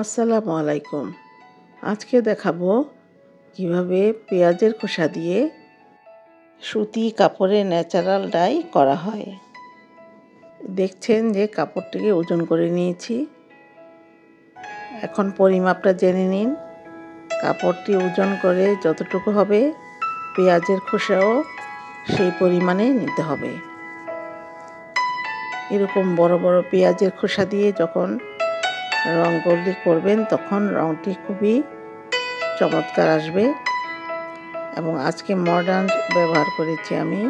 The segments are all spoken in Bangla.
আসসালামু আলাইকুম। আজকে দেখাবো কিভাবে পেঁয়াজের খোসা দিয়ে সুতি কাপড়ে ন্যাচারাল ডাই করা হয়। দেখছেন যে কাপড়টিকে ওজন করে নিয়েছি। এখন পরিমাপটা জেনে নিন। কাপড়টি ওজন করে যতটুকু হবে পেঁয়াজের খোসাও সেই পরিমাণে নিতে হবে। এরকম বড় বড় পেঁয়াজের খোসা দিয়ে যখন রঙগুলি করবেন তখন রঙটি খুবই চমৎকার আসবে। এবং আজকে মডার্ন ব্যবহার করেছি আমি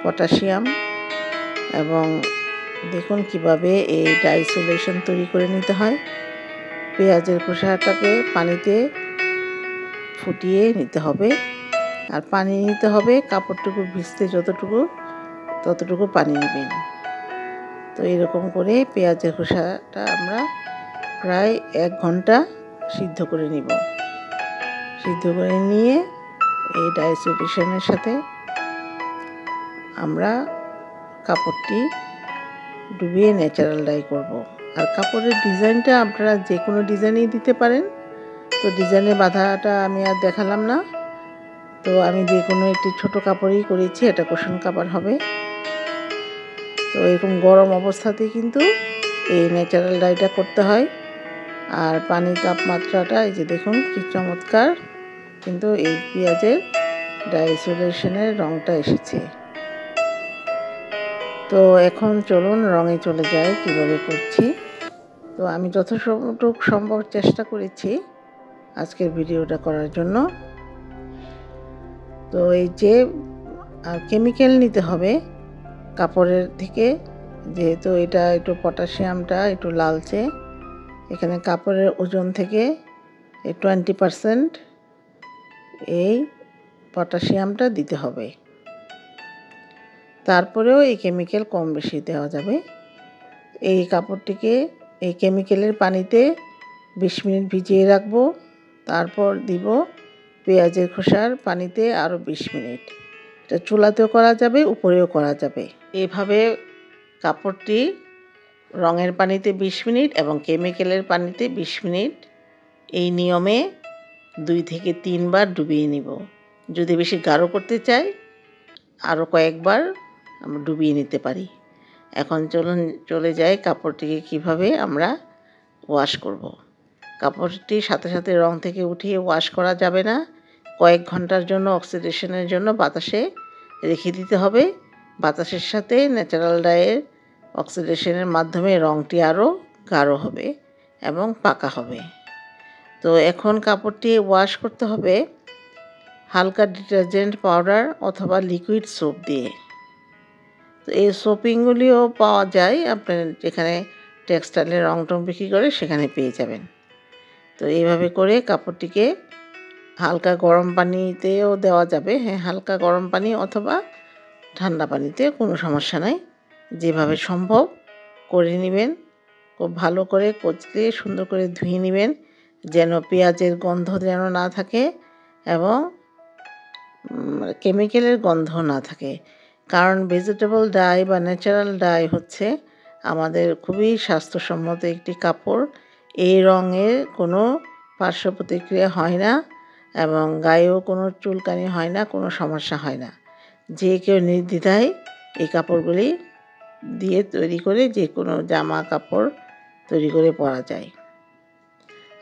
পটাশিয়াম। এবং দেখুন কিভাবে এই ডাই সলিউশন তৈরি করে নিতে হয়। পেঁয়াজের খোসাটাকে পানিতে ফুটিয়ে নিতে হবে, আর পানি নিতে হবে কাপড়টুকু ভিজতে ততটুকু পানি নেবেন। তো এরকম করে পেঁয়াজের খোসাটা আমরা প্রায় 1 ঘন্টা সিদ্ধ করে নিব। সিদ্ধ করে নিয়ে এই ডাই সলিউশনের সাথে আমরা কাপড়টি ডুবিয়ে ন্যাচারাল ডাই করব। আর কাপড়ের ডিজাইনটা আপনারা যে কোনো ডিজাইনই দিতে পারেন। তো ডিজাইনের বাধাটা আমি আর দেখালাম না। তো আমি যে কোনো একটি ছোট কাপড়ই করেছি, এটা কুশন কাপড় হবে। তো এরকম গরম অবস্থাতেই কিন্তু এই ন্যাচারাল ডাইটা করতে হয়। আর পানির তাপমাত্রাটা এই যে দেখুন কি চমৎকার, কিন্তু এই পেঁয়াজের ডাই সলিউশনের রঙটা এসেছে। তো এখন চলুন রঙে চলে যাই কিভাবে করছি। তো আমি যতটুকু সম্ভব চেষ্টা করেছি আজকের ভিডিওটা করার জন্য। তো এই যে কেমিক্যাল নিতে হবে কাপড়ের থেকে, যেহেতু এটা একটু পটাশিয়ামটা একটু লালচে, এখানে কাপড়ের ওজন থেকে 20% এই পটাশিয়ামটা দিতে হবে। তারপরেও এই কেমিক্যাল কম বেশি দেওয়া যাবে। এই কাপড়টিকে এই কেমিক্যালের পানিতে 20 মিনিট ভিজিয়ে রাখবো। তারপর দিব পেঁয়াজের খোসার পানিতে আরও 20 মিনিট। এটা চুলাতেও করা যাবে, উপরেও করা যাবে। এভাবে কাপড়টি রঙের পানিতে 20 মিনিট এবং কেমিক্যালের পানিতে 20 মিনিট, এই নিয়মে 2 থেকে 3 বার ডুবিয়ে নিব। যদি বেশি গাঢ় করতে চাই আরও কয়েকবার আমরা ডুবিয়ে নিতে পারি। এখন চলে যাই কাপড়টিকে কিভাবে আমরা ওয়াশ করব। কাপড়টি সাথে সাথে রং থেকে উঠিয়ে ওয়াশ করা যাবে না। কয়েক ঘন্টার জন্য অক্সিডেশনের জন্য বাতাসে রেখে দিতে হবে। বাতাসের সাথে ন্যাচারাল ডাইয়ের অক্সিডেশনের মাধ্যমে রঙটি আরও গাঢ় হবে এবং পাকা হবে। তো এখন কাপড়টি ওয়াশ করতে হবে হালকা ডিটারজেন্ট পাউডার অথবা লিকুইড সোপ দিয়ে। তো এই সোপিংগুলিও পাওয়া যায়, আপনার যেখানে টেক্সটাইলের রং টং বিক্রি করে সেখানে পেয়ে যাবেন। তো এইভাবে করে কাপড়টিকে হালকা গরম পানিতেও দেওয়া যাবে, হ্যাঁ হালকা গরম পানি অথবা ঠান্ডা পানিতে কোনো সমস্যা নাই, যেভাবে সম্ভব করে নেবেন। খুব ভালো করে কচলে সুন্দর করে ধুয়ে নেবেন, যেন পেঁয়াজের গন্ধ যেন না থাকে এবং কেমিক্যালের গন্ধ না থাকে। কারণ ভেজিটেবল ডাই বা ন্যাচারাল ডাই হচ্ছে আমাদের খুবই স্বাস্থ্যসম্মত একটি কাপড়। এই রঙের কোনো পার্শ্ব প্রতিক্রিয়া হয় না এবং গায়েও কোনো চুলকানি হয় না, কোনো সমস্যা হয় না। যে কেউ নির্দ্বিধায় এই কাপড়গুলি দিয়ে তৈরি করে যে কোনো জামা কাপড় তৈরি করে পরা যায়।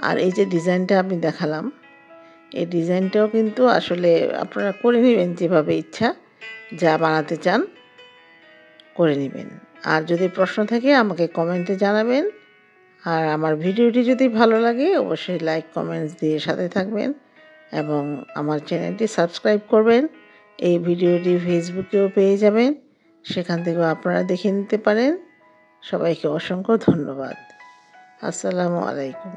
আর এই যে ডিজাইনটা আমি দেখালাম, এই ডিজাইনটাও কিন্তু আসলে আপনারা করে নেবেন যেভাবে ইচ্ছা, যা বানাতে চান করে নেবেন। আর যদি প্রশ্ন থাকে আমাকে কমেন্টে জানাবেন। আর আমার ভিডিওটি যদি ভালো লাগে অবশ্যই লাইক কমেন্টস দিয়ে সাথে থাকবেন এবং আমার চ্যানেলটি সাবস্ক্রাইব করবেন। এই ভিডিওটি ফেসবুকেও পেয়ে যাবেন, সেখান থেকেও আপনারা দেখে নিতে পারেন। সবাইকে অসংখ্য ধন্যবাদ। আসসালামু আলাইকুম।